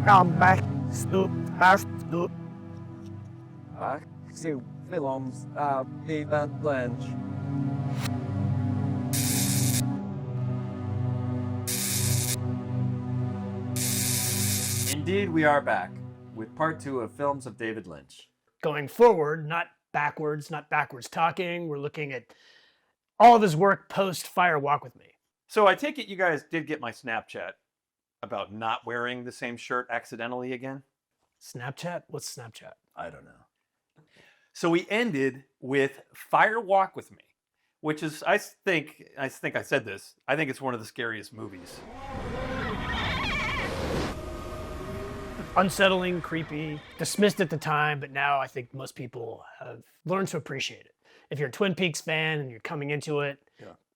Come back, Snoop, Snoop. Back to films of David Lynch. Indeed, we are back with part 2 of films of David Lynch. Going forward, not backwards talking. We're looking at all of his work post Fire Walk With Me. So I take it you guys did get my Snapchat about not wearing the same shirt accidentally again? Snapchat? What's Snapchat? I don't know. So we ended with Fire Walk With Me, which is, I think I said this, I think it's one of the scariest movies. Unsettling, creepy, dismissed at the time, but now I think most people have learned to appreciate it. If you're a Twin Peaks fan and you're coming into it,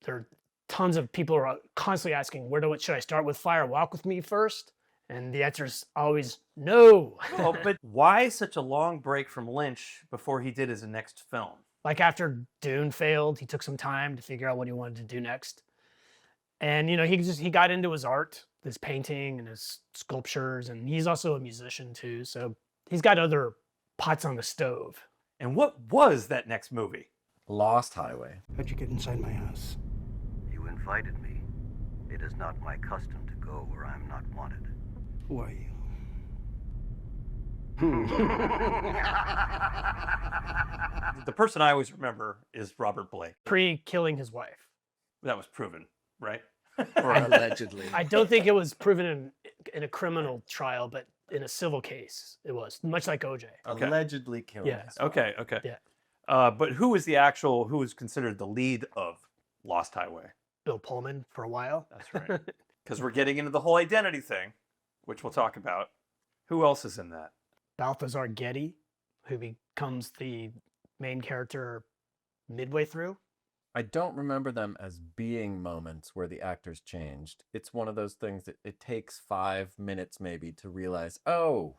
there are tons of people who are constantly asking, should I start with Fire Walk With Me first? And the answer is always no. Oh, but why such a long break from Lynch before he did his next film? Like after Dune failed, he took some time to figure out what he wanted to do next. And, he got into his art, his painting and his sculptures, and he's also a musician too. So he's got other pots on the stove. And what was that next movie? Lost Highway. How'd you get inside my house? You invited me. It is not my custom to go where I'm not wanted. Who are you? The person I always remember is Robert Blake. Pre-killing his wife. That was proven, right? Or allegedly. I don't think it was proven in a criminal trial, but in a civil case, it was. Much like OJ. Okay. Allegedly killed. Yeah. Okay. Yeah. But who was considered the lead of Lost Highway? Bill Pullman for a while. That's right. Because we're getting into the whole identity thing, which we'll talk about. Who else is in that? Balthazar Getty, who becomes the main character midway through. I don't remember them as being moments where the actors changed. It's one of those things that it takes 5 minutes maybe to realize,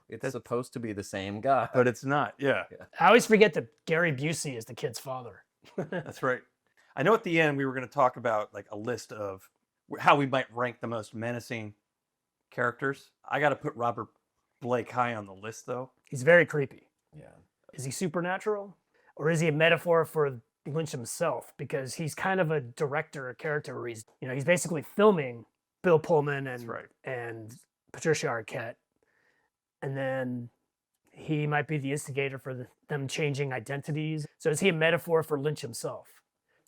it's supposed to be the same guy. But it's not, yeah. I always forget that Gary Busey is the kid's father. That's right. I know at the end we were going to talk about like a list of how we might rank the most menacing characters. I got to put Robert Blake high on the list though. He's very creepy. Yeah. Is he supernatural? Or is he a metaphor for Lynch himself? Because he's kind of a director, a character where he's basically filming Bill Pullman and Patricia Arquette. And then he might be the instigator for them changing identities. So is he a metaphor for Lynch himself?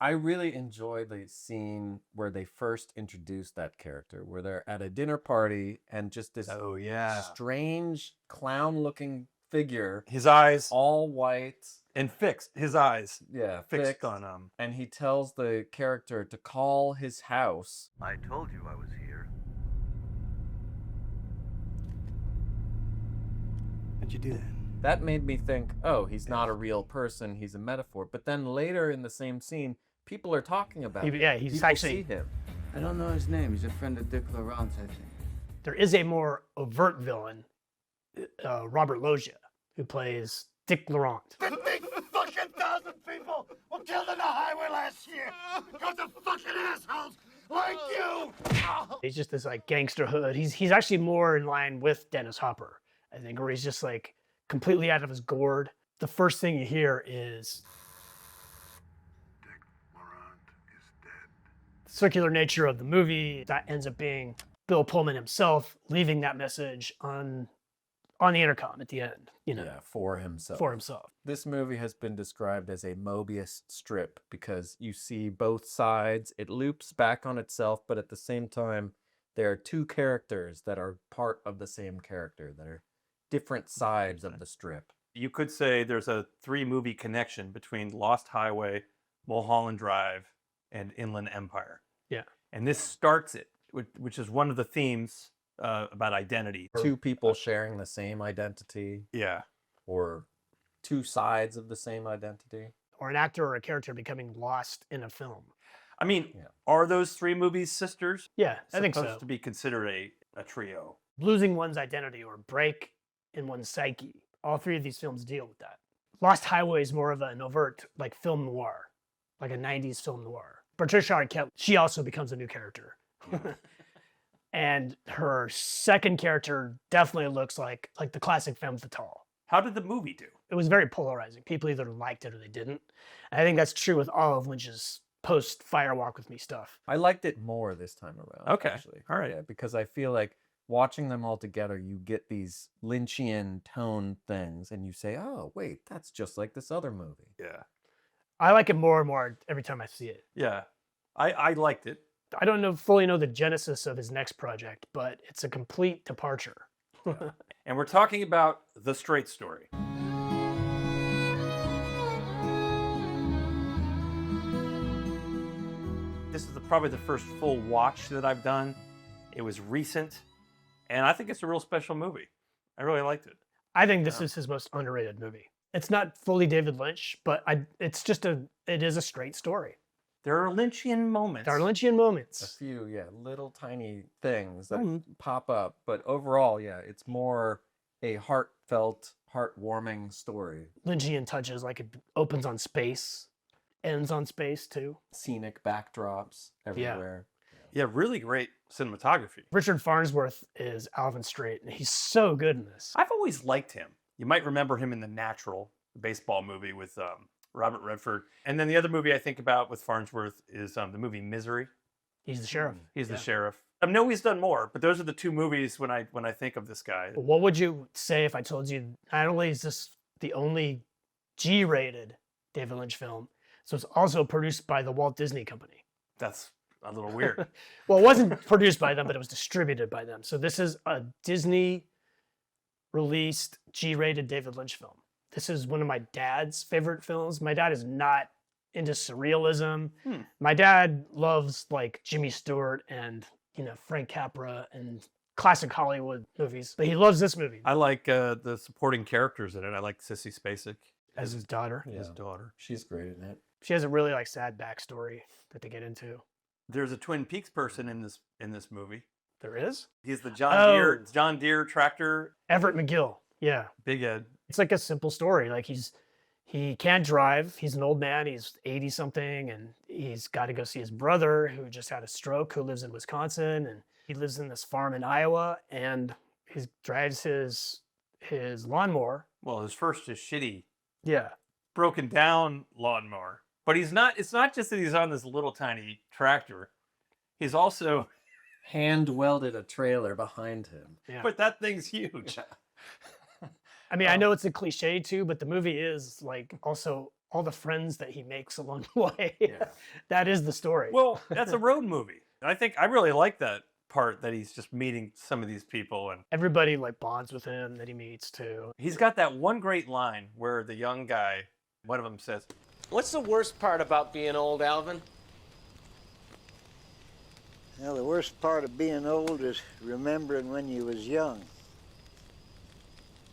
I really enjoy the scene where they first introduce that character, where they're at a dinner party and just this strange clown-looking figure. His eyes all white and fixed. His eyes, fixed on and he tells the character to call his house. I told you I was here. How'd you do that? That made me think, he's not a real person, he's a metaphor. But then later in the same scene, people are talking about him. He's people actually see him. I don't know his name. He's a friend of Dick Laurent's, I think. There is a more overt villain, Robert Loggia, who plays Dick Laurent. The big fucking 1,000 people were killed on the highway last year because of fucking assholes like you. He's just this like gangster hood. He's actually more in line with Dennis Hopper, I think, where he's just like completely out of his gourd. The first thing you hear is Dick Laurent is dead. the circular nature of the movie. That ends up being Bill Pullman himself leaving that message on the intercom at the end, for himself. For himself. This movie has been described as a Mobius strip because you see both sides. It loops back on itself, but at the same time, there are two characters that are part of the same character, that are different sides of the strip. You could say there's a 3-movie connection between Lost Highway, Mulholland Drive, and Inland Empire. Yeah. And this starts it, which is one of the themes about identity. Two people sharing the same identity. Yeah. Or two sides of the same identity. Or an actor or a character becoming lost in a film. I mean, are those 3 movies sisters? Yeah, I think so. Supposed to be considered a trio. Losing one's identity or break in one's psyche. All 3 of these films deal with that. Lost Highway is more of an overt, like film noir, like a 90s film noir. Patricia Arquette, she also becomes a new character. And her second character definitely looks like the classic femme fatale. How did the movie do? It was very polarizing. People either liked it or they didn't. And I think that's true with all of Lynch's post Fire Walk with Me stuff. I liked it more this time around. Okay. Actually. All right. Yeah, because I feel like watching them all together, you get these Lynchian tone things, and you say, "Oh, wait, that's just like this other movie." Yeah. I like it more and more every time I see it. Yeah. I liked it. I don't fully know the genesis of his next project, but it's a complete departure. And we're talking about The Straight Story. This is probably the first full watch that I've done. It was recent, and I think it's a real special movie. I really liked it. I think this is his most underrated movie. It's not fully David Lynch, but it is a straight story. There are Lynchian moments. There are Lynchian moments. A few, little tiny things that pop up, but overall, it's more a heartfelt, heartwarming story. Lynchian touches, like it opens on space, ends on space too. Scenic backdrops everywhere. Yeah, really great cinematography. Richard Farnsworth is Alvin Strait, and he's so good in this. I've always liked him. You might remember him in The Natural, the baseball movie with Robert Redford. And then the other movie I think about with Farnsworth is the movie Misery. He's the sheriff. He's the sheriff. I know he's done more, but those are the two movies when I think of this guy. What would you say if I told you not only is this the only G-rated David Lynch film, so it's also produced by the Walt Disney Company? That's a little weird. Well, it wasn't produced by them, but it was distributed by them. So this is a Disney released G-rated David Lynch film. This is one of my dad's favorite films. My dad is not into surrealism. My dad loves like Jimmy Stewart and Frank Capra and classic Hollywood movies, but he loves this movie. I like the supporting characters in it. I like Sissy Spacek as his daughter. His daughter. She's great in it. She has a really sad backstory that they get into. There's a Twin Peaks person in this movie. There is? He's the John Deere tractor. Everett McGill. Yeah. Big Ed. It's like a simple story. Like he can't drive. He's an old man. He's 80 something, and he's got to go see his brother who just had a stroke, who lives in Wisconsin, and he lives in this farm in Iowa, and he drives his lawnmower. Well, his first is shitty, Yeah. broken down lawnmower. But it's not just that he's on this little tiny tractor. He's also hand welded a trailer behind him. Yeah. But that thing's huge. I mean, I know it's a cliche too, but the movie is like also all the friends that he makes along the way. Yeah. That is the story. Well, that's a road movie. I really like that part that he's just meeting some of these people, and everybody like bonds with him that he meets too. He's got that one great line where the young guy, one of them says, "What's the worst part about being old, Alvin?" Well, the worst part of being old is remembering when you was young.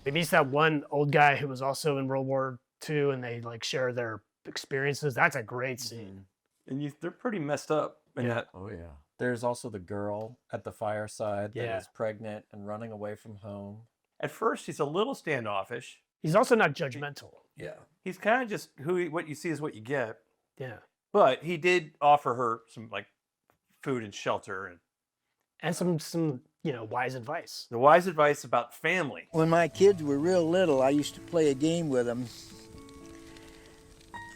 He meets that one old guy who was also in World War II, and they like share their experiences. That's a great scene. And they're pretty messed up. Oh yeah. There's also the girl at the fireside that is pregnant and running away from home. At first, he's a little standoffish. He's also not judgmental. Yeah. He's kind of just what you see is what you get. Yeah. But he did offer her some like food and shelter and some wise advice. The wise advice about family. When my kids were real little, I used to play a game with them.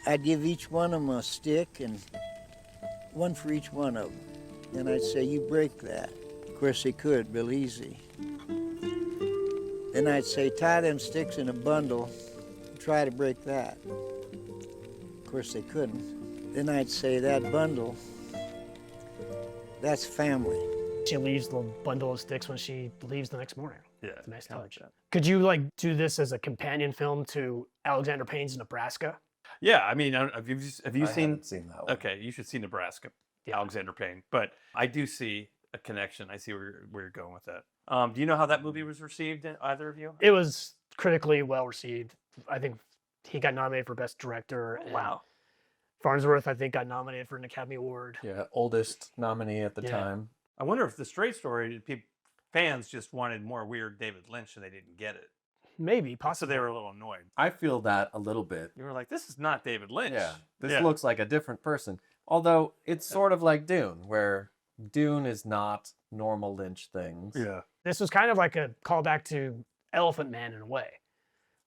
I'd give each one of them a stick, and one for each one of them. And I'd say, you break that. Of course they could, real easy. Then I'd say, tie them sticks in a bundle, and try to break that. Of course they couldn't. Then I'd say, that bundle, that's family. She leaves the bundle of sticks when she leaves the next morning. Yeah, it's a nice touch. Could you like do this as a companion film to Alexander Payne's Nebraska? Yeah, I mean, have you seen that one. Okay, you should see Nebraska, Alexander Payne. But I do see a connection. I see where you're going with that. Do you know how that movie was received, either of you? It was critically well received. I think he got nominated for Best Director. Oh, wow. Farnsworth, I think, got nominated for an Academy Award. Yeah, oldest nominee at the time. I wonder if The Straight Story, fans just wanted more weird David Lynch and they didn't get it. Maybe, So possibly. they were a little annoyed. I feel that a little bit. You were like, this is not David Lynch. Yeah, this looks like a different person. Although it's sort of like Dune, where Dune is not normal Lynch things. Yeah. This was kind of like a callback to Elephant Man in a way,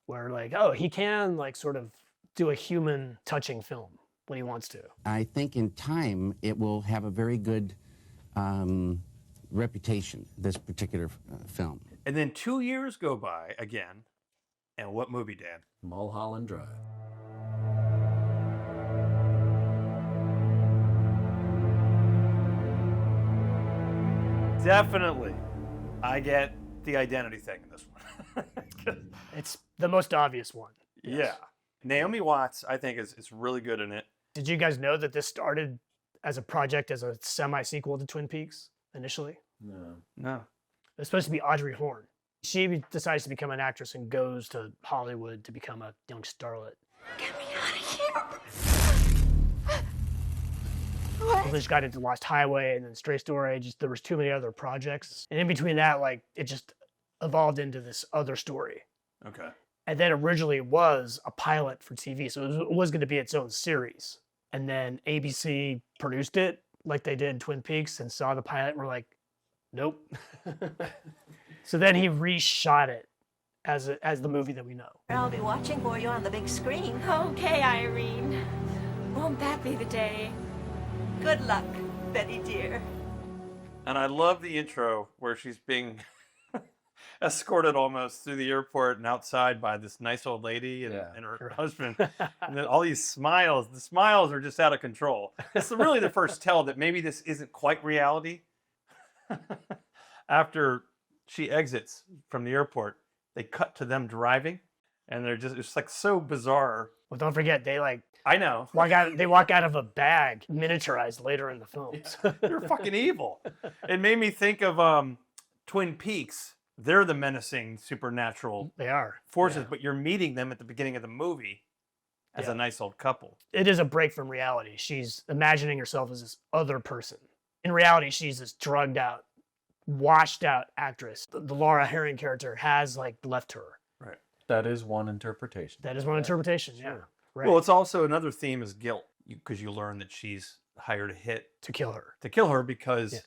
where like, oh, he can like sort of do a human touching film when he wants to. I think in time it will have a very good reputation, this particular film. And then 2 years go by again. And what movie, Dan? Mulholland Drive. Definitely. I get the identity thing in this one. It's the most obvious one. Yeah. Naomi Watts, I think, is really good in it. Did you guys know that this started as a project as a semi-sequel to Twin Peaks initially? No. It was supposed to be Audrey Horne. She decides to become an actress and goes to Hollywood to become a young starlet. Get me out of here! Lynch got into Lost Highway and then Stray Story. There was too many other projects. And in between that, like, it just evolved into this other story. Okay. And then originally it was a pilot for TV, so it was going to be its own series. And then ABC produced it like they did Twin Peaks and saw the pilot and were like, nope. So then he reshot it as the movie that we know. I'll be watching for you on the big screen. Okay, Irene. Won't that be the day? Good luck, Betty dear. And I love the intro where she's being escorted almost through the airport and outside by this nice old lady and her husband. And then all these smiles. The smiles are just out of control. It's really the first tell that maybe this isn't quite reality. After she exits from the airport, they cut to them driving. And it's like so bizarre. Well, don't forget, they like... I know. They walk out of a bag, miniaturized later in the film. They're fucking evil. It made me think of Twin Peaks. They're the menacing supernatural forces, but you're meeting them at the beginning of the movie as a nice old couple. It is a break from reality. She's imagining herself as this other person. In reality, she's this drugged out, washed out actress. The Laura Herring character has like left her. Right. That is one interpretation. That is one interpretation, yeah. Right. Well, it's also another theme is guilt, because you learn that she's hired a hit to kill her. To kill her because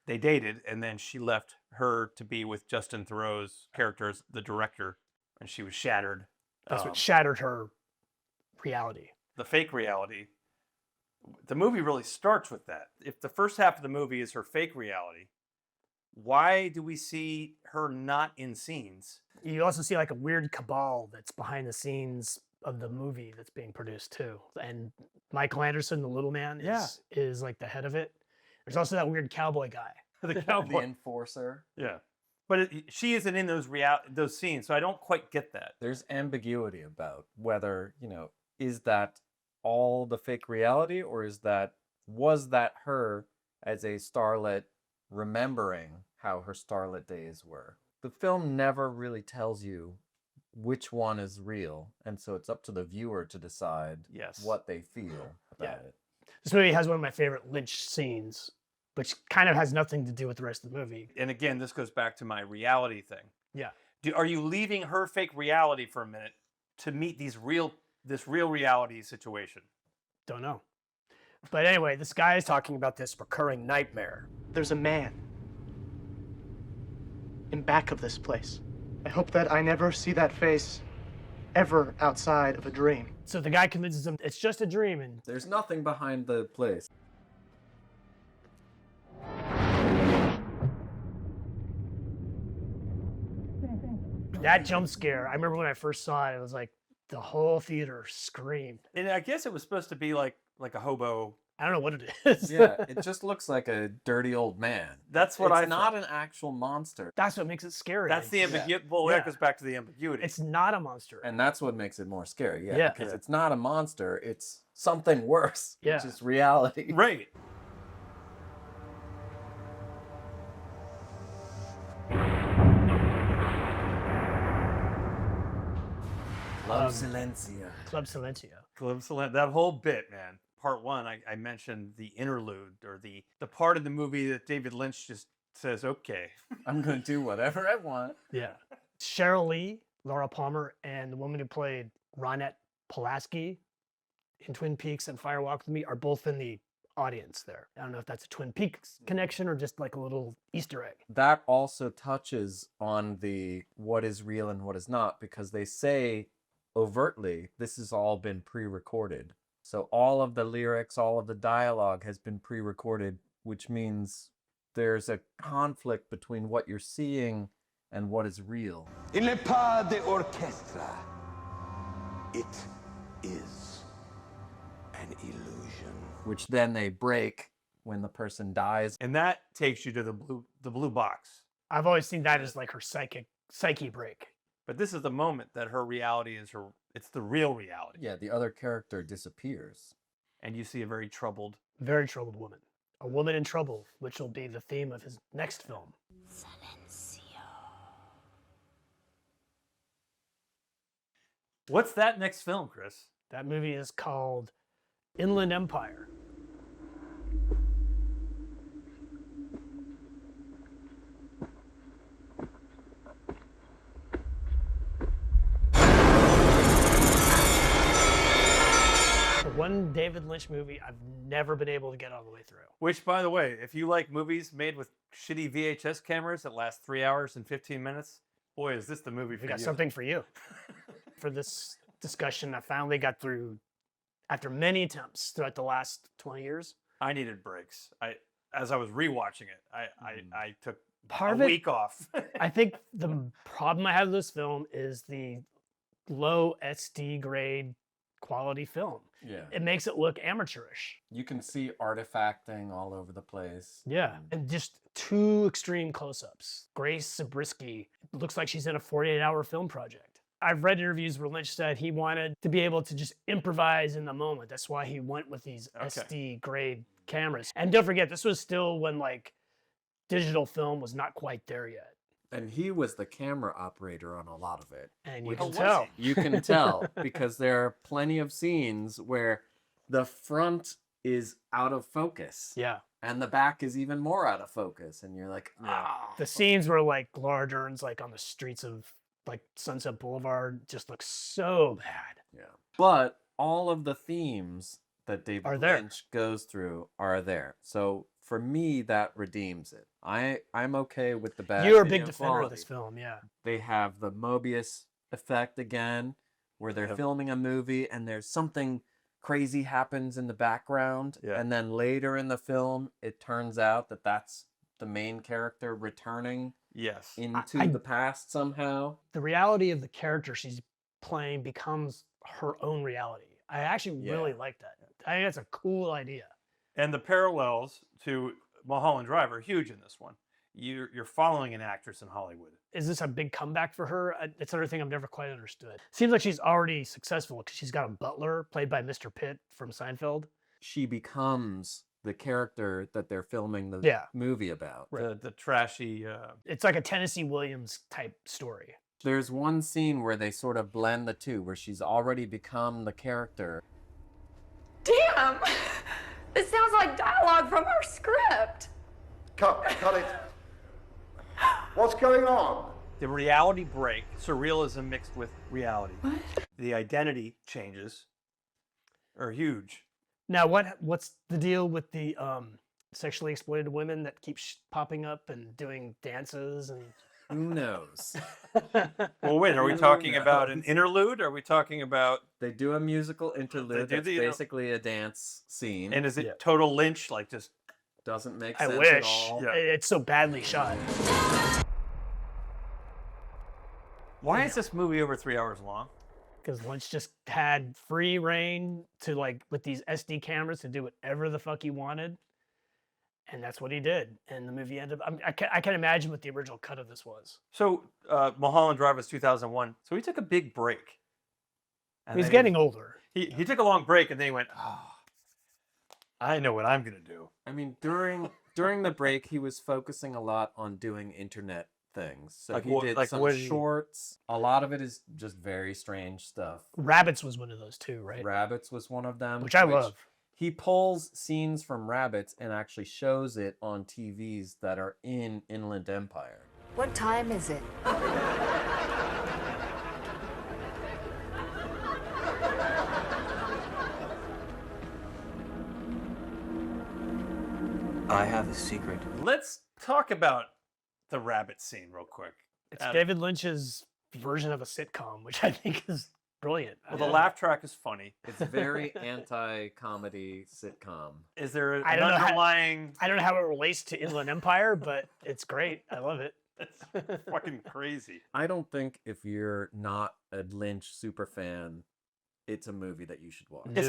they dated, and then she left her to be with Justin Theroux's character as the director, and she was shattered. That's what shattered her reality. The fake reality. The movie really starts with that. If the first half of the movie is her fake reality, why do we see her not in scenes? You also see like a weird cabal that's behind the scenes of the movie that's being produced too. And Michael Anderson, the little man, is like the head of it. There's also that weird cowboy guy. The cowboy. The enforcer. Yeah. But she isn't in those scenes, so I don't quite get that. There's ambiguity about whether, is that all the fake reality, or was that her as a starlet remembering how her starlet days were? The film never really tells you which one is real, and so it's up to the viewer to decide what they feel about it. This movie has one of my favorite Lynch scenes, which kind of has nothing to do with the rest of the movie. And again, this goes back to my reality thing. Yeah. Are you leaving her fake reality for a minute to meet this real reality situation? Don't know. But anyway, this guy is talking about this recurring nightmare. There's a man in back of this place. I hope that I never see that face ever outside of a dream. So the guy convinces him it's just a dream, and there's nothing behind the place. That jump scare, I remember when I first saw it, it was like the whole theater screamed. And I guess it was supposed to be like a hobo. I don't know what it is. Yeah, it just looks like a dirty old man. That's what It's not an actual monster. That's what makes it scary. That's the ambiguity. Well, that goes back to the ambiguity. It's not a monster. And that's what makes it more scary. Yeah. Because it's not a monster. It's something worse. Yeah. Which is reality. Right. Club Silencio. Club Silencio. Club Silencio. That whole bit, man. Part one, I mentioned the interlude, or the part of the movie that David Lynch just says, okay. I'm going to do whatever I want. Yeah. Cheryl Lee, Laura Palmer, and the woman who played Ronette Pulaski in Twin Peaks and Fire Walk With Me are both in the audience there. I don't know if that's a Twin Peaks connection or just like a little Easter egg. That also touches on the what is real and what is not, because they say overtly this has all been pre-recorded. So all of the lyrics, all of the dialogue has been pre-recorded, which means there's a conflict between what you're seeing and what is real. Il n'est pas de orchestra. It is an illusion. Which then they break when the person dies. And that takes you to the blue box. I've always seen that as like her psyche break. But this is the moment that her reality is it's the real reality. Yeah, the other character disappears. And you see a very troubled woman. A woman in trouble, which will be the theme of his next film. What's that next film, Chris? That movie is called Inland Empire. One David Lynch movie I've never been able to get all the way through. Which, by the way, if you like movies made with shitty VHS cameras that last 3 hours and 15 minutes, boy, is this the movie for you. We got something for you. For this discussion, I finally got through, after many attempts throughout the last 20 years. I needed breaks. As I was rewatching it, I took Part a of it, week off. I think the problem I have with this film is the low SD grade quality film. Yeah. It makes it look amateurish. You can see artifacting all over the place. Yeah. And just two extreme close-ups. Grace Zabriskie looks like she's in a 48-hour film project. I've read interviews where Lynch said he wanted to be able to just improvise in the moment. That's why he went with these SD grade cameras. And don't forget, this was still when like digital film was not quite there yet. And he was the camera operator on a lot of it. And you can tell. You can tell because there are plenty of scenes where the front is out of focus. Yeah. And the back is even more out of focus. And you're like, ah. The scenes where like Laura Dern's like on the streets of like Sunset Boulevard just looks so bad. Yeah. But all of the themes that David there. Lynch goes through are there. So for me, that redeems it. I'm okay with the bad. You're a big video defender quality. of this film, yeah. They have the Mobius effect again, where they're filming a movie and there's something crazy happens in the background. Yeah. And then later in the film, it turns out that that's the main character returning into the past somehow. The reality of the character she's playing becomes her own reality. I actually really like that. I think that's a cool idea. And the parallels to Mulholland Drive are huge in this one. You're following an actress in Hollywood. Is this a big comeback for her? It's another thing I've never quite understood. Seems like she's already successful because she's got a butler played by Mr. Pitt from Seinfeld. She becomes the character that they're filming the movie about. The trashy... It's like a Tennessee Williams type story. There's one scene where they sort of blend the two, where she's already become the character. Damn! This sounds like dialogue from our script. Cut it. What's going on? The reality break, surrealism mixed with reality. What? The identity changes are huge. Now, what's the deal with the sexually exploited women that keep popping up and doing dances and... Who knows? Well, wait, are we talking about an interlude? Are we talking about... They do a musical interlude that's basically a dance scene. And is it total Lynch, like just... Doesn't make sense I wish. at all. Yeah. It's so badly shot. Why is this movie over 3 hours long? Because Lynch just had free reign to, like, with these SD cameras to do whatever the fuck he wanted. And that's what he did. And the movie ended up... I can imagine what the original cut of this was. So, Mulholland Drive was 2001. So he took a big break. And He's getting older. He took a long break and then he went, I know what I'm going to do. I mean, during the break, he was focusing a lot on doing internet things. So Like he what- did like some what- shorts. A lot of it is just very strange stuff. Rabbits was one of those too, right? Rabbits was one of them. Which I love. He pulls scenes from Rabbits and actually shows it on TVs that are in Inland Empire. What time is it? I have a secret. Let's talk about the rabbit scene real quick. It's David Lynch's version of a sitcom, which I think is brilliant. Well, the laugh track is funny. It's very anti-comedy sitcom. Is there an I don't underlying... I don't know how it relates to Inland Empire, but it's great. I love it. It's fucking crazy. I don't think if you're not a Lynch super fan, it's a movie that you should watch. It's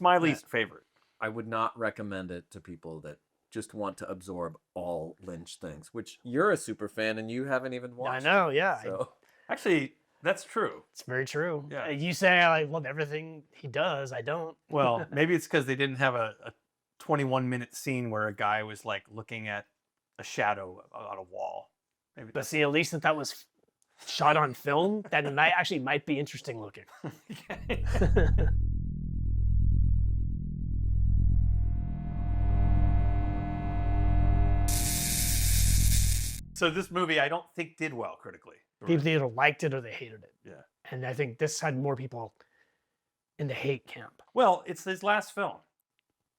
my least favorite. I would not recommend it to people that just want to absorb all Lynch things, which you're a super fan and you haven't even watched. I know, yeah. So. Actually, that's true. It's very true. Yeah. You say I love everything he does. I don't. Well, maybe it's because they didn't have a 21-minute scene where a guy was like looking at a shadow on a wall. Maybe. But see, at least that was shot on film, that it might be interesting looking. So this movie, I don't think did well critically. People either liked it or they hated it. Yeah. And I think this had more people in the hate camp. Well, it's his last film.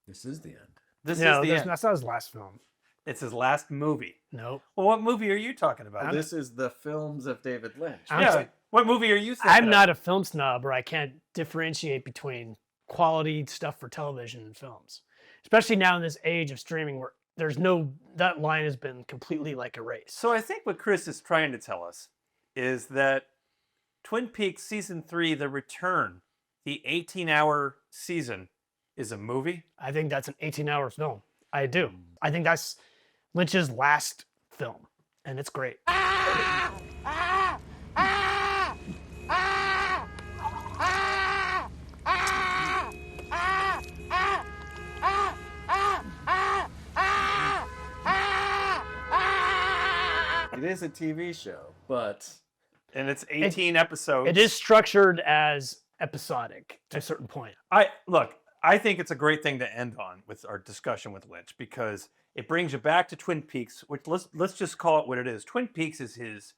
This is the end. This is the end. That's not his last film. It's his last movie. No. Well, what movie are you talking about? This is the films of David Lynch. What movie are you thinking I'm of? not a film snob, or I can't differentiate between quality stuff for television and films. Especially now in this age of streaming where that line has been completely like erased. So I think what Chris is trying to tell us is that Twin Peaks Season 3, The Return, the 18-hour season, is a movie? I think that's an 18-hour film. I do. I think that's Lynch's last film, and it's great. It is a TV show, but... And it's 18 episodes. It is structured as episodic to a certain point. I think it's a great thing to end on with our discussion with Lynch because it brings you back to Twin Peaks, which let's just call it what it is. Twin Peaks is his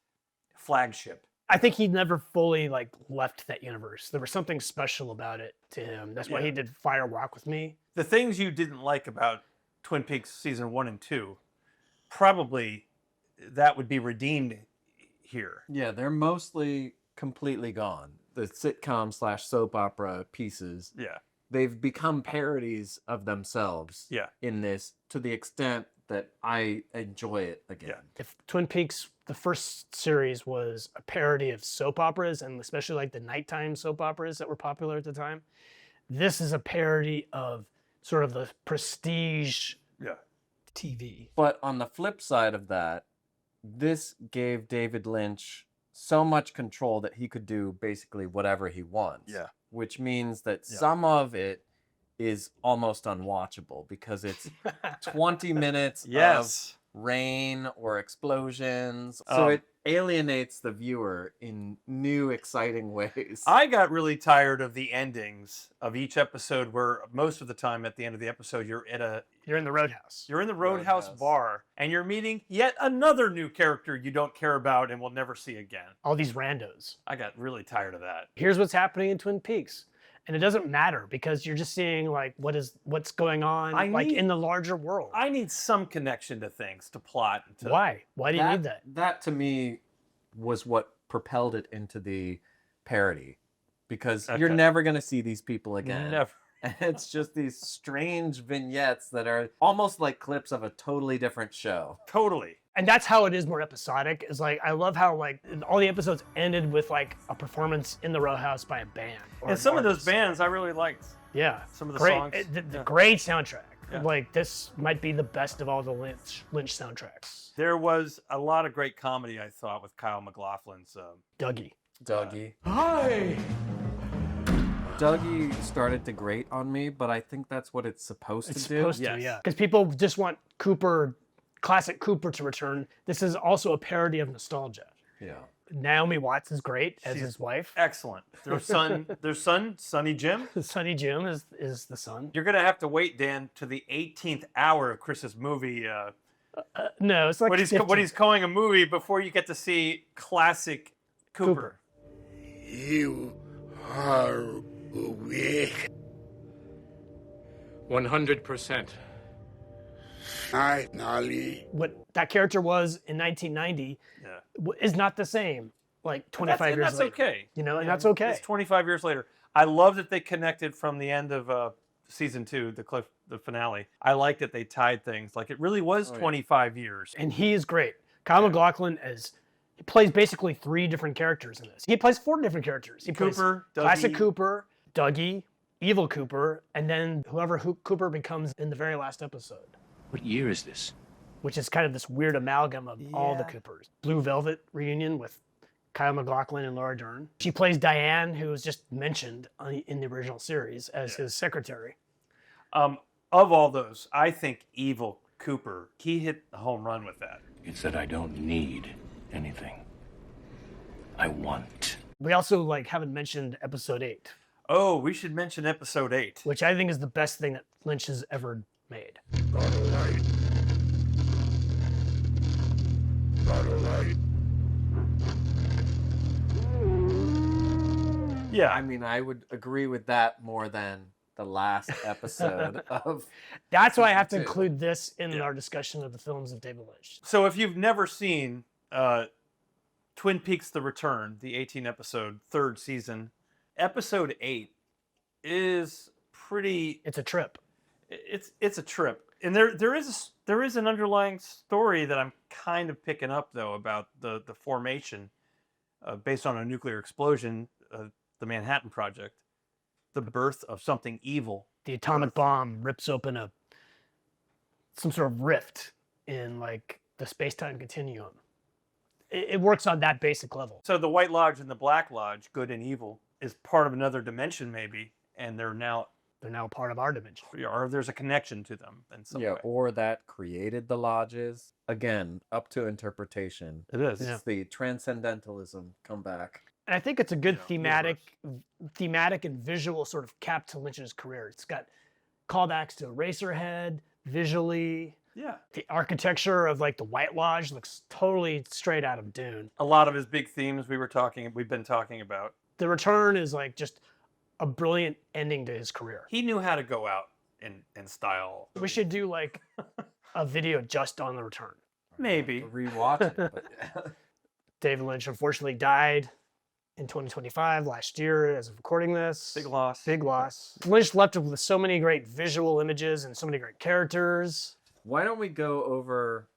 flagship. I think he never fully left that universe. There was something special about it to him. That's why he did Fire Walk with Me. The things you didn't like about Twin Peaks Season 1 and 2, probably that would be redeemed here. Yeah, they're mostly completely gone. The sitcom / soap opera pieces. Yeah. They've become parodies of themselves in this to the extent that I enjoy it again. Yeah. If Twin Peaks, the first series, was a parody of soap operas, and especially the nighttime soap operas that were popular at the time, this is a parody of sort of the prestige TV. But on the flip side of that, this gave David Lynch so much control that he could do basically whatever he wants. Yeah. Which means that some of it is almost unwatchable because it's 20 minutes of rain or explosions. So it alienates the viewer in new, exciting ways. I got really tired of the endings of each episode where most of the time at the end of the episode, you're in the Roadhouse. You're in the Roadhouse bar and you're meeting yet another new character you don't care about and will never see again. All these randos. I got really tired of that. Here's what's happening in Twin Peaks. And it doesn't matter because you're just seeing what's going on in the larger world. I need some connection to things, to plot. Why? Why do you need that? That to me was what propelled it into the parody. Because you're never going to see these people again. Never. And it's just these strange vignettes that are almost like clips of a totally different show. Totally. And that's how it is more episodic. Is I love how all the episodes ended with a performance in the Roadhouse by a band. And some of those bands I really liked. Yeah. Some of the great, songs. The great soundtrack. Yeah. This might be the best of all the Lynch soundtracks. There was a lot of great comedy, I thought, with Kyle MacLachlan's Dougie. Hi! Dougie started to grate on me, but I think that's what it's supposed to do. It's supposed to, yeah. Because people just want classic Cooper to return. This is also a parody of nostalgia. Yeah. Naomi Watts is great as his wife. Excellent. Their son, Sonny Jim. Sonny Jim is the son. You're going to have to wait, Dan, to the 18th hour of Chris's movie. No, it's what he's calling a movie before you get to see classic Cooper. You are awake. 100%. Hi, Nolly. What that character was in 1990 is not the same. Like 25 years that's later. okay. You know, and that's okay. It's 25 years later. I love that they connected from the end of season 2, the finale. I like that they tied things. Like it really was 25 years. And he is great. Kyle MacLachlan he plays basically 3 different characters in this. He plays 4 different characters. He plays Cooper, classic Dougie. Cooper, Dougie, evil Cooper, and then whoever Cooper becomes in the very last episode. What year is this? Which is kind of this weird amalgam of all the Coopers. Blue Velvet reunion with Kyle MacLachlan and Laura Dern. She plays Diane, who was just mentioned in the original series as his secretary. Of all those, I think evil Cooper, he hit the home run with that. It's that I don't need anything. I want. We also haven't mentioned episode 8. Oh, we should mention episode 8. Which I think is the best thing that Lynch has ever made. Yeah. I mean, I would agree with that more than the last episode of. That's why I have to include this in our discussion of the films of David Lynch. So if you've never seen Twin Peaks: The Return, the 18-episode 3rd season, episode 8 is pretty. It's a trip. It's a trip, and there is an underlying story that I'm kind of picking up though about the formation based on a nuclear explosion, the Manhattan Project, the birth of something evil. The atomic bomb rips open some sort of rift in the space-time continuum. It works on that basic level. So the White Lodge and the Black Lodge, good and evil, is part of another dimension maybe, and they're now part of our dimension. Or there's a connection to them in some way. Or that created the lodges. Again, up to interpretation. It is. It's the transcendentalism come back. And I think it's a good thematic and visual sort of cap to Lynch's career. It's got callbacks to Eraserhead, visually. Yeah. The architecture of the White Lodge looks totally straight out of Dune. A lot of his big themes we've been talking about. The Return is just a brilliant ending to his career. He knew how to go out in style. We should do a video just on The Return. Maybe. Rewatch it. But David Lynch unfortunately died in 2025, last year, as of recording this. Big loss. Big loss. Lynch left with so many great visual images and so many great characters. Why don't we go over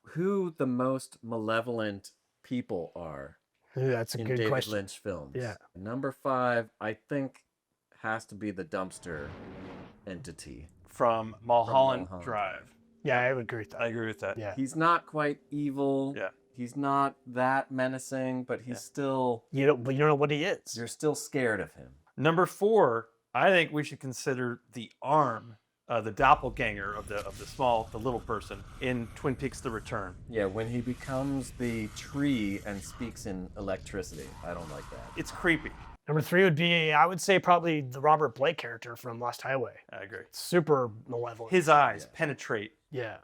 who the most malevolent people are? Ooh, that's a in good David question. Lynch films. Yeah. Number 5, I think, has to be the dumpster entity from Mulholland Drive. Yeah, I would agree with that. I agree with that. Yeah. He's not quite evil. Yeah. He's not that menacing, but he's still. You don't know what he is. You're still scared of him. Number 4, I think we should consider the arm, the doppelganger of the little person in Twin Peaks: The Return. Yeah, when he becomes the tree and speaks in electricity. I don't like that. It's creepy. Number 3 would be, I would say, probably the Robert Blake character from Lost Highway. I agree. Super malevolent. His eyes penetrate Yeah.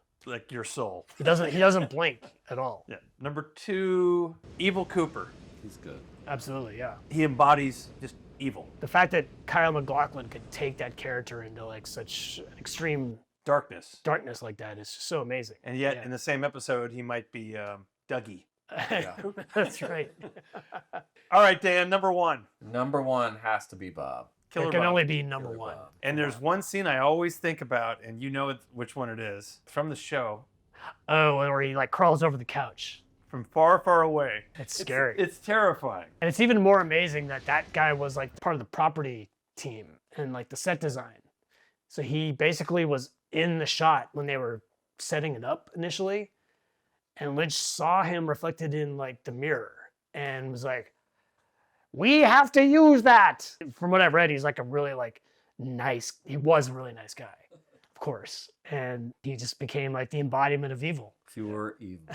your soul. He doesn't blink at all. Yeah. Number 2, evil Cooper. He's good. Absolutely, yeah. He embodies just evil. The fact that Kyle MacLachlan could take that character into such extreme darkness like that is so amazing. And yet, in the same episode, he might be Dougie. Yeah. That's right. All right, Dan, number 1. Number 1 has to be Bob. It can only be number 1. And there's one scene I always think about, and you know which one it is, from the show. Oh, where he crawls over the couch. From far, far away. It's scary. It's terrifying. And it's even more amazing that guy was part of the property team and the set design. So he basically was in the shot when they were setting it up initially. And Lynch saw him reflected in the mirror and was like, we have to use that. From what I've read, he's a really nice, he was a really nice guy, of course. And he just became the embodiment of evil. Pure evil.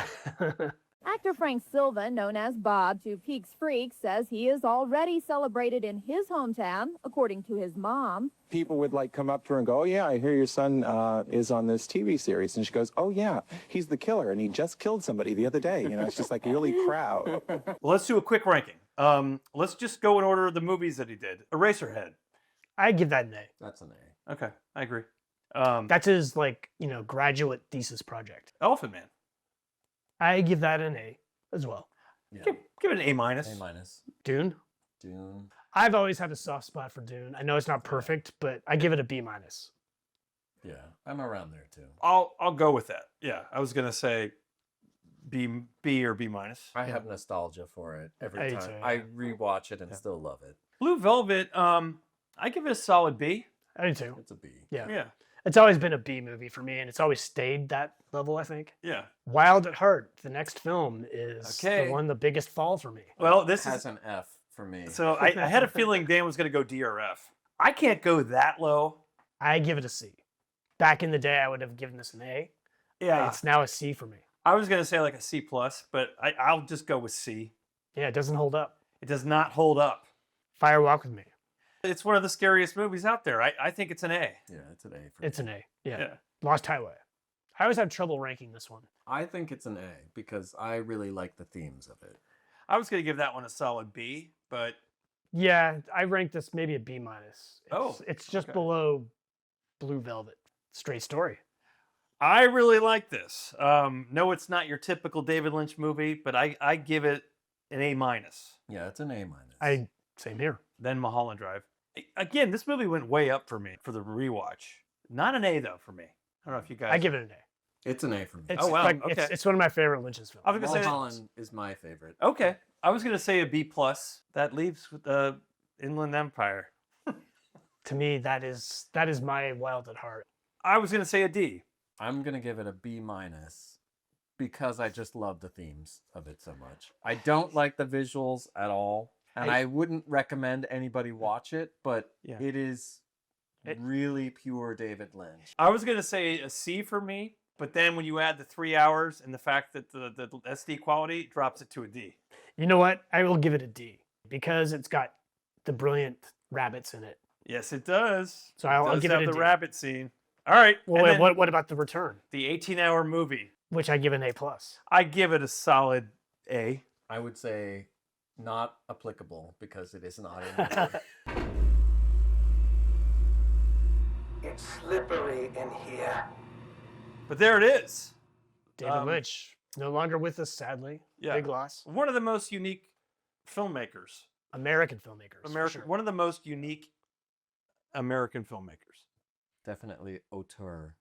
Actor Frank Silva, known as Bob to Peaks Freak, says he is already celebrated in his hometown, according to his mom. People would come up to her and go, oh yeah, I hear your son is on this TV series. And she goes, oh yeah, he's the killer and he just killed somebody the other day. It's just really proud. Well, let's do a quick ranking. Let's just go in order of the movies that he did. Eraserhead. I give that an A. That's an A. Okay, I agree. That's his graduate thesis project. Elephant Man. I give that an A as well. Yeah. Give it an A minus. A minus. Dune. Dune. I've always had a soft spot for Dune. I know it's not perfect, but I give it a B minus. Yeah, I'm around there too. I'll go with that. Yeah, I was gonna say B or B minus. I have nostalgia for it every I time. do, I yeah. rewatch it and still love it. Blue Velvet. I give it a solid B. I do too. It's a B. Yeah. Yeah. It's always been a B movie for me, and it's always stayed that level, I think. Yeah. Wild at Heart, the next film, is the biggest fall for me. Well, this has an F for me. So I had a feeling Dan was gonna go D or F. I can't go that low. I give it a C. Back in the day, I would have given this an A. Yeah. It's now a C for me. I was gonna say like a C plus, but I'll just go with C. Yeah, it doesn't hold up. It does not hold up. Fire Walk with Me. It's one of the scariest movies out there. I think it's an A. Yeah, it's an A for It's me. an A. Yeah. Yeah. Lost Highway. I always have trouble ranking this one. I think it's an A because I really like the themes of it. I was gonna give that one a solid B, but Yeah, I rank this maybe a B minus. It's just okay. below Blue Velvet. Straight story. I really like this. No, it's not your typical David Lynch movie, but I give it an A minus. Yeah, it's an A minus. Same here. Then Mulholland Drive. Again, this movie went way up for me for the rewatch. Not an A though for me. I don't know if you guys. I give it an A. It's an A for me. It's Oh, wow, like, okay. it's one of my favorite Lynch's films. I was gonna say Mulholland is my favorite. Okay, I was gonna say a B plus. That leaves with Inland Empire. To me, that is my Wild at Heart. I was gonna say a D. I'm gonna give it a B minus because I just love the themes of it so much. I don't like the visuals at all, and I wouldn't recommend anybody watch it, but it is really pure David Lynch. I was gonna say a C for me, but then when you add the 3 hours and the fact that the SD quality drops it to a D. You know what? I will give it a D because it's got the brilliant rabbits in it. Yes, it does. So I'll does give it have a the D. rabbit scene. All right. Well, and wait, then what about The Return? the 18-hour movie? Which I give an A plus. I give it a solid A. I would say not applicable because it is not a movie. It's slippery in here. But there it is. David Lynch, no longer with us, sadly. Yeah. Big loss. One of the most unique filmmakers. American filmmakers. for sure. One of the most unique American filmmakers. Definitely auteur.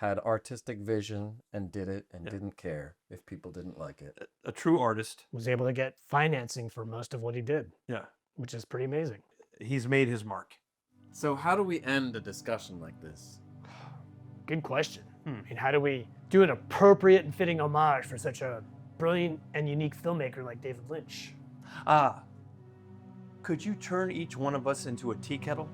Had artistic vision and did it and didn't care if people didn't like it. A true artist. Was able to get financing for most of what he did, Yeah. which is pretty amazing. He's made his mark. So how do we end a discussion like this? Good question. I mean, how do we do an appropriate and fitting homage for such a brilliant and unique filmmaker like David Lynch? Could you turn each one of us into a tea kettle?